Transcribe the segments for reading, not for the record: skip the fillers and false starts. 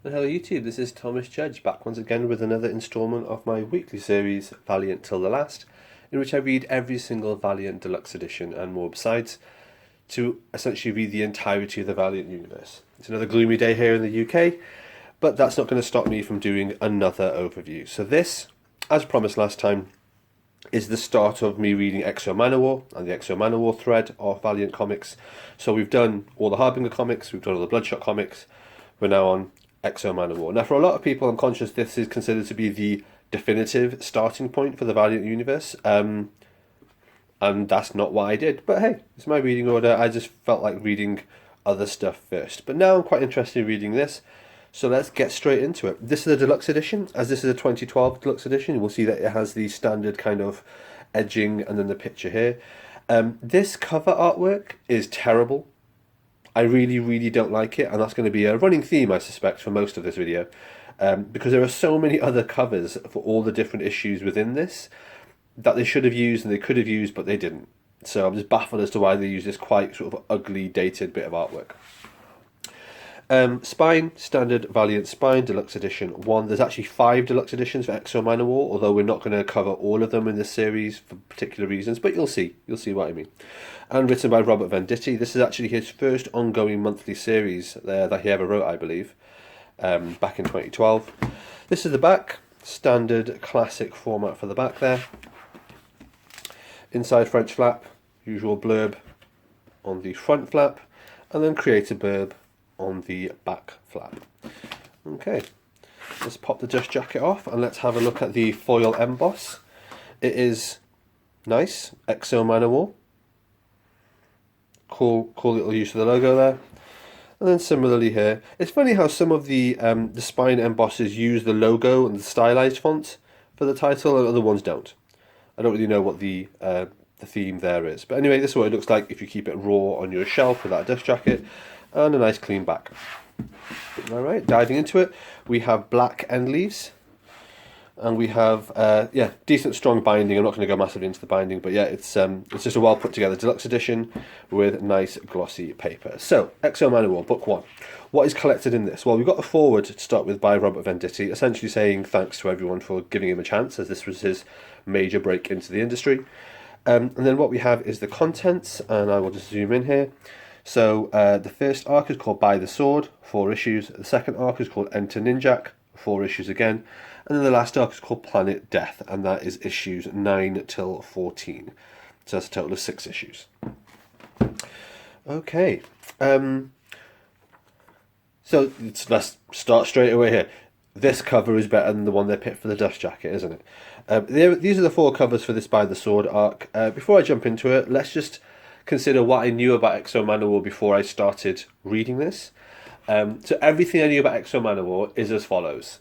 And hello YouTube, this is Thomas Judge back once again with another instalment of my weekly series Valiant Till the Last, in which I read every single Valiant Deluxe Edition and more besides to essentially read the entirety of the Valiant universe. It's another gloomy day here in the UK, but that's not going to stop me from doing another overview. So this, as promised last time, is the start of me reading Exo Manowar and the Exo Manowar thread of Valiant comics. So we've done all the Harbinger comics, we've done all the Bloodshot comics, we're now on Exo Manowar. Now, for a lot of people, I'm conscious this is considered to be the definitive starting point for the Valiant universe, and that's not what I did. But hey, it's my reading order. I just felt like reading other stuff first. But now I'm quite interested in reading this, so let's get straight into it. This is a deluxe edition, as this is a 2012 deluxe edition. We'll see that it has the standard kind of edging and then the picture here. This cover artwork is terrible. I really, really don't like it, and that's going to be a running theme, I suspect, for most of this video, because there are so many other covers for all the different issues within this that they should have used and they could have used, but they didn't. So I'm just baffled as to why they use this quite sort of ugly, dated bit of artwork. Spine, standard Valiant Spine, Deluxe Edition 1. There's actually 5 Deluxe Editions for Exo Manowar, although we're not going to cover all of them in this series for particular reasons, but you'll see what I mean. And written by Robert Venditti. This is actually his first ongoing monthly series that he ever wrote, I believe, back in 2012. This is the back, standard classic format for the back there. Inside French flap, usual blurb on the front flap, and then creator blurb on the back flap. Okay, let's pop the dust jacket off and let's have a look at the foil emboss. It is nice, Exo Manowar. Cool little use of the logo there. And then similarly here, it's funny how some of the spine embosses use the logo and the stylized font for the title, and other ones don't. I don't really know what the theme there is, but anyway, this is what it looks like if you keep it raw on your shelf without a dust jacket, and a nice clean back. All right, diving into it, we have black end leaves. And we have, decent strong binding. I'm not going to go massively into the binding, but yeah, it's just a well put together deluxe edition with nice glossy paper. So, Exo Manowar, book 1. What is collected in this? Well, we've got a foreword to start with by Robert Venditti, essentially saying thanks to everyone for giving him a chance, as this was his major break into the industry. And then what we have is the contents, and I will just zoom in here. So, the first arc is called By the Sword, 4 issues. The second arc is called Enter Ninjak, 4 issues again. And then the last arc is called Planet Death, and that is issues 9 till 14. So that's a total of 6 issues. Okay. So let's start straight away here. This cover is better than the one they picked for the dust jacket, isn't it? These are the 4 covers for this By the Sword arc. Before I jump into it, let's just consider what I knew about Exo Manowar before I started reading this. So everything I knew about Exo Manowar is as follows.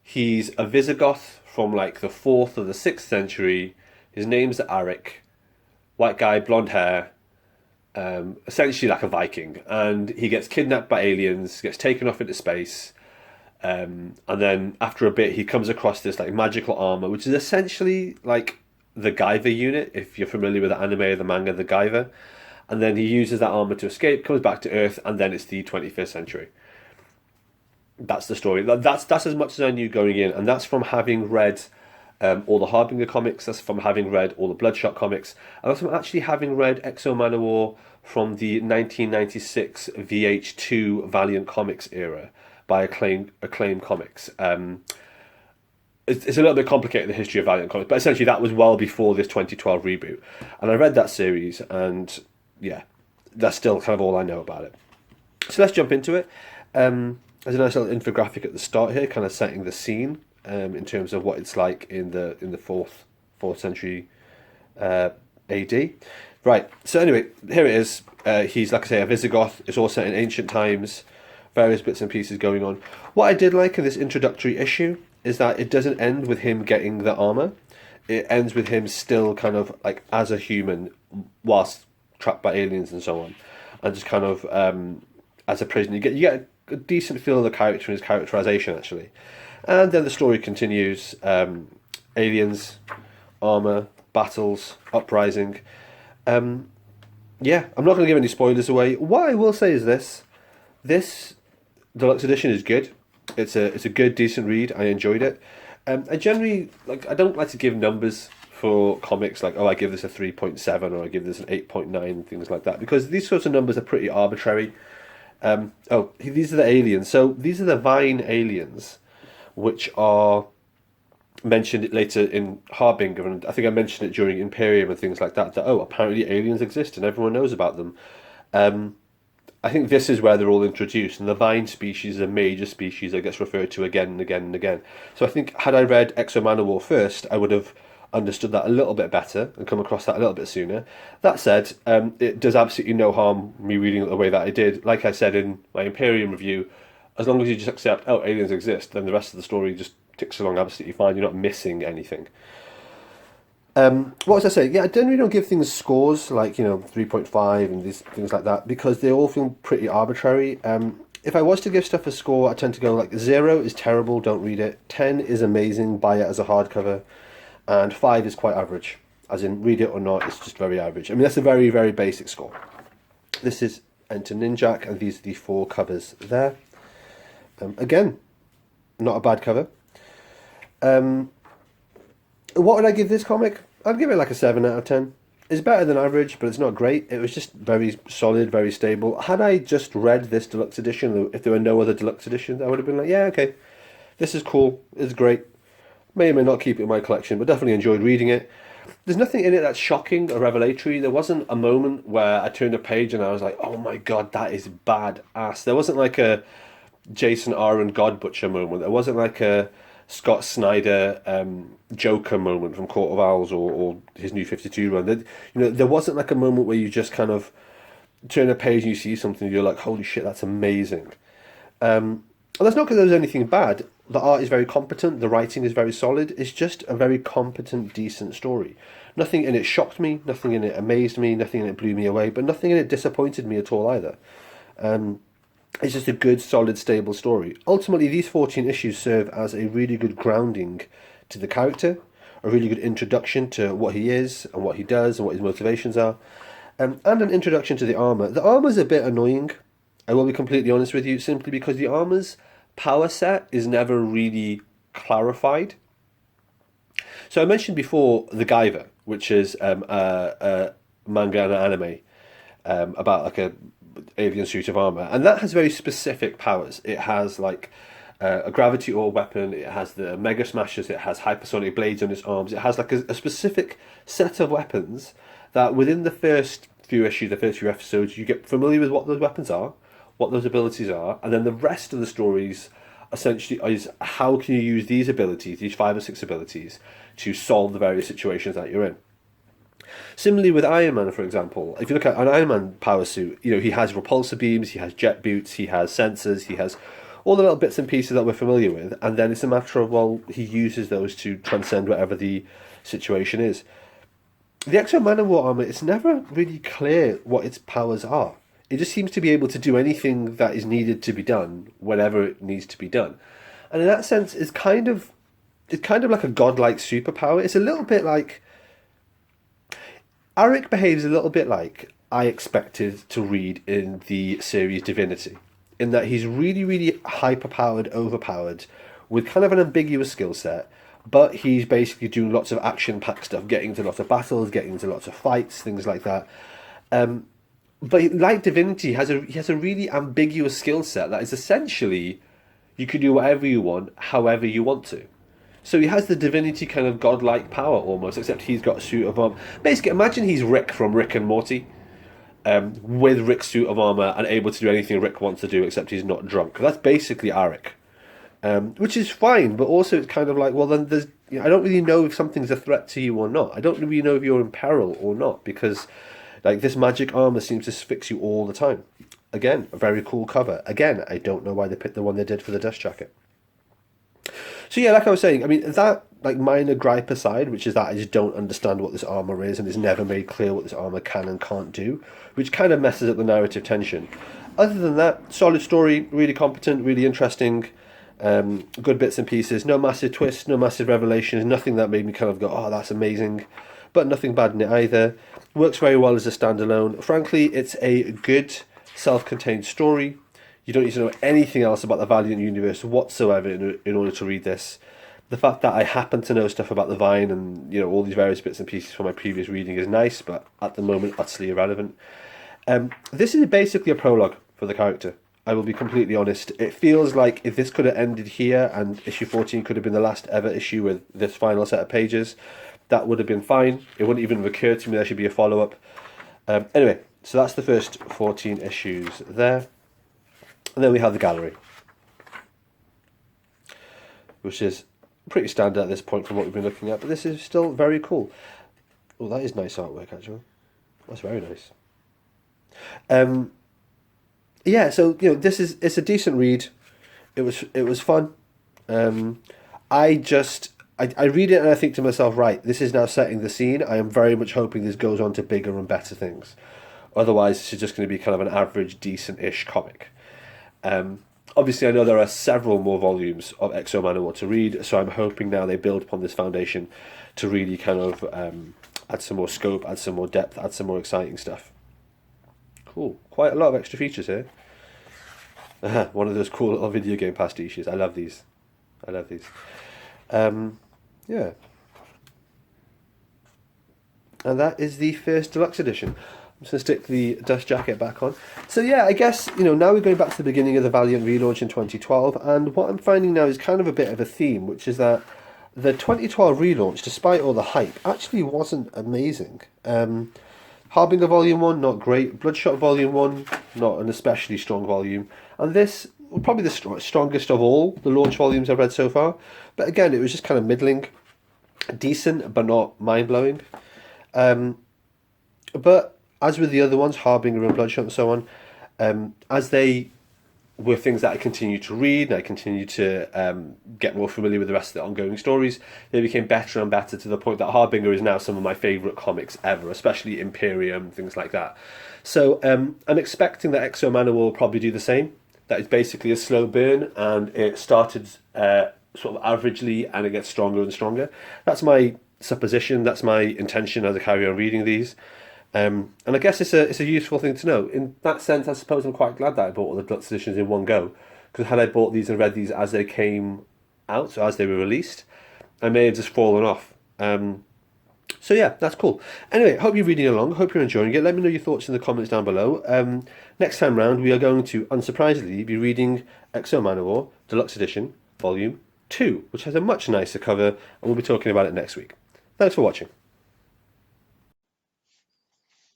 He's a Visigoth from like the 4th or the 6th century. His name's Arik. White guy, blonde hair. Essentially like a Viking. And he gets kidnapped by aliens, gets taken off into space. And then after a bit he comes across this like magical armor, which is essentially like the Guyver unit, if you're familiar with the anime or the manga, the Guyver. And then he uses that armor to escape, comes back to Earth, and then it's the 21st century. That's the story. That's as much as I knew going in, and that's from having read all the Harbinger comics, that's from having read all the Bloodshot comics, and that's from actually having read Exo Manowar from the 1996 VH2 Valiant Comics era by Acclaim Comics. It's a little bit complicated, the history of Valiant Comics, but essentially that was well before this 2012 reboot. And I read that series, and yeah, that's still kind of all I know about it. So let's jump into it. There's a nice little infographic at the start here, kind of setting the scene in terms of what it's like in the 4th century AD. Right, so anyway, here it is. He's, like I say, a Visigoth. It's all set in ancient times, various bits and pieces going on. What I did like in this introductory issue is that it doesn't end with him getting the armor. It ends with him still kind of like as a human whilst trapped by aliens and so on, and just kind of as a prisoner. You get a decent feel of the character and his characterization actually, and then the story continues. Aliens, armor, battles, uprising. Yeah, I'm not going to give any spoilers away. What I will say is this Deluxe edition is good. It's a good, decent read. I enjoyed it. I generally I don't like to give numbers for comics like, oh, I give this a 3.7 or I give this an 8.9, things like that, because these sorts of numbers are pretty arbitrary. These are the aliens. So these are the Vine aliens, which are mentioned later in Harbinger, and I think I mentioned it during Imperium and things like that. That, oh, apparently aliens exist and everyone knows about them. I think this is where they're all introduced, and the Vine species is a major species that gets referred to again and again and again. So I think had I read Exo Manowar first, I would have understood that a little bit better and come across that a little bit sooner. That said, it does absolutely no harm me reading it the way that I did. Like I said in my Imperium review, as long as you just accept, oh, aliens exist, then the rest of the story just ticks along absolutely fine. You're not missing anything. What was I saying? Yeah, I generally don't give things scores like 3.5 and these things like that, because they all feel pretty arbitrary. If I was to give stuff a score, I tend to go like 0 is terrible, don't read it. 10 is amazing, buy it as a hardcover, and 5 is quite average, as in read it or not. It's just very average. I mean, that's a very, very basic score. This is Enter Ninjak, and these are the 4 covers there. Again, not a bad cover. What would I give this comic? I'd give it like a 7 out of 10. It's better than average, but it's not great. It was just very solid, very stable. Had I just read this deluxe edition, if there were no other deluxe editions, I would have been like, yeah, okay, this is cool, it's great. May or may not keep it in my collection, but definitely enjoyed reading it. There's nothing in it that's shocking or revelatory. There wasn't a moment where I turned a page and I was like, oh my god, that is badass. There wasn't like a Jason Aaron God Butcher moment. There wasn't like a Scott Snyder Joker moment from Court of Owls or his New 52 run. There wasn't like a moment where you just kind of turn a page and you see something and you're like, holy shit, that's amazing. And that's not because there was anything bad. The art is very competent, the writing is very solid. It's just a very competent, decent story. Nothing in it shocked me, nothing in it amazed me, nothing in it blew me away, but nothing in it disappointed me at all either. It's just a good, solid, stable story. Ultimately, these 14 issues serve as a really good grounding to the character, a really good introduction to what he is and what he does and what his motivations are, and an introduction to the armour. The armour's a bit annoying, I will be completely honest with you, simply because the armour's power set is never really clarified. So I mentioned before the Guyver, which is a manga and an anime about like a alien suit of armor, and that has very specific powers. It has like a gravity ore weapon, it has the mega smashers, it has hypersonic blades on its arms, it has like a specific set of weapons that within the first few issues, the first few episodes, you get familiar with what those weapons are, what those abilities are, and then the rest of the stories essentially is how can you use these abilities, these 5 or 6 abilities, to solve the various situations that you're in. Similarly with Iron Man, for example, if you look at an Iron Man power suit, he has repulsor beams, he has jet boots, he has sensors, he has all the little bits and pieces that we're familiar with, and then it's a matter of, well, he uses those to transcend whatever the situation is. The Exo Manowar armor, it's never really clear what its powers are. It just seems to be able to do anything that is needed to be done whenever it needs to be done. And in that sense, it's kind of like a godlike superpower. It's a little bit like Arik behaves a little bit like I expected to read in the series Divinity, in that he's really, really hyper-powered, overpowered, with kind of an ambiguous skill set, but he's basically doing lots of action-packed stuff, getting into lots of battles, getting into lots of fights, things like that. But like Divinity, he has a really ambiguous skill set that is essentially you can do whatever you want, however you want to. So he has the Divinity kind of godlike power almost, except he's got a suit of armor. Basically, imagine he's Rick from Rick and Morty, with Rick's suit of armor and able to do anything Rick wants to do, except he's not drunk. That's basically Arik, which is fine, but also it's kind of like, well, then I don't really know if something's a threat to you or not. I don't really know if you're in peril or not, because like this magic armor seems to fix you all the time. Again, a very cool cover. Again, I don't know why they picked the one they did for the dust jacket. So yeah, like I was saying, I mean, that like minor gripe aside, which is that I just don't understand what this armor is, and it's never made clear what this armor can and can't do, which kind of messes up the narrative tension. Other than that, solid story, really competent, really interesting, good bits and pieces, no massive twists, no massive revelations, nothing that made me kind of go, oh, that's amazing, but nothing bad in it either. Works very well as a standalone. Frankly, it's a good self-contained story. You don't need to know anything else about the Valiant universe whatsoever in order to read this. The fact that I happen to know stuff about the Vine and all these various bits and pieces from my previous reading is nice, but at the moment utterly irrelevant. This is basically a prologue for the character. I will be completely honest. It feels like if this could have ended here and issue 14 could have been the last ever issue with this final set of pages, that would have been fine. It wouldn't even have occurred to me there should be a follow-up. Anyway, so that's the first 14 issues there. And then we have the gallery, which is pretty standard at this point from what we've been looking at, but this is still very cool. Oh, that is nice artwork, actually. That's very nice. Yeah, so it's a decent read. It was fun. I read it and I think to myself, right, this is now setting the scene. I am very much hoping this goes on to bigger and better things. Otherwise, this is just going to be kind of an average, decent-ish comic. Obviously, I know there are several more volumes of Exo Manowar to read, so I'm hoping now they build upon this foundation to really kind of add some more scope, add some more depth, add some more exciting stuff. Cool. Quite a lot of extra features here. One of those cool little video game pastiches. I love these. Yeah. And that is the first deluxe edition. I'm just going to stick the dust jacket back on. So yeah, I guess, now we're going back to the beginning of the Valiant relaunch in 2012, and what I'm finding now is kind of a bit of a theme, which is that the 2012 relaunch, despite all the hype, actually wasn't amazing. Harbinger Volume 1, not great. Bloodshot Volume 1, not an especially strong volume. And this, probably the strongest of all the launch volumes I've read so far. But again, it was just kind of middling. Decent, but not mind-blowing. But as with the other ones, Harbinger and Bloodshot and so on, as they were things that I continued to read and I continued to get more familiar with the rest of the ongoing stories, they became better and better to the point that Harbinger is now some of my favourite comics ever, especially Imperium, things like that. So I'm expecting that Exo Manowar will probably do the same. That is basically a slow burn, and it started sort of averagely and it gets stronger and stronger. That's my supposition, that's my intention as I carry on reading these. And I guess it's a useful thing to know. In that sense, I suppose I'm quite glad that I bought all the deluxe editions in one go, because had I bought these and read these as they came out, so as they were released, I may have just fallen off. So yeah, that's cool. Anyway, hope you're reading along, hope you're enjoying it. Let me know your thoughts in the comments down below. Next time round, we are going to, unsurprisingly, be reading Exo Manowar, Deluxe Edition, Volume 2, which has a much nicer cover, and we'll be talking about it next week. Thanks for watching.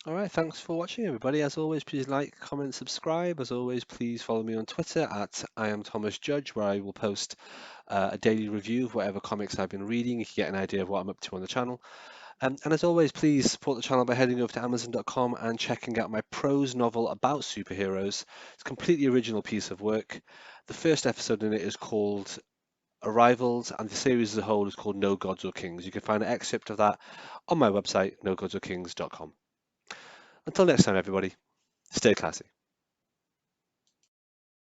All right, thanks for watching, everybody. As always, please like, comment, subscribe. As always, please follow me on Twitter at I am Thomas Judge, where I will post a daily review of whatever comics I've been reading. You can get an idea of what I'm up to on the channel. And as always, please support the channel by heading over to Amazon.com and checking out my prose novel about superheroes. It's a completely original piece of work. The first episode in it is called Arrivals, and the series as a whole is called No Gods or Kings. You can find an excerpt of that on my website, nogodsorkings.com. Until next time, everybody, stay classy.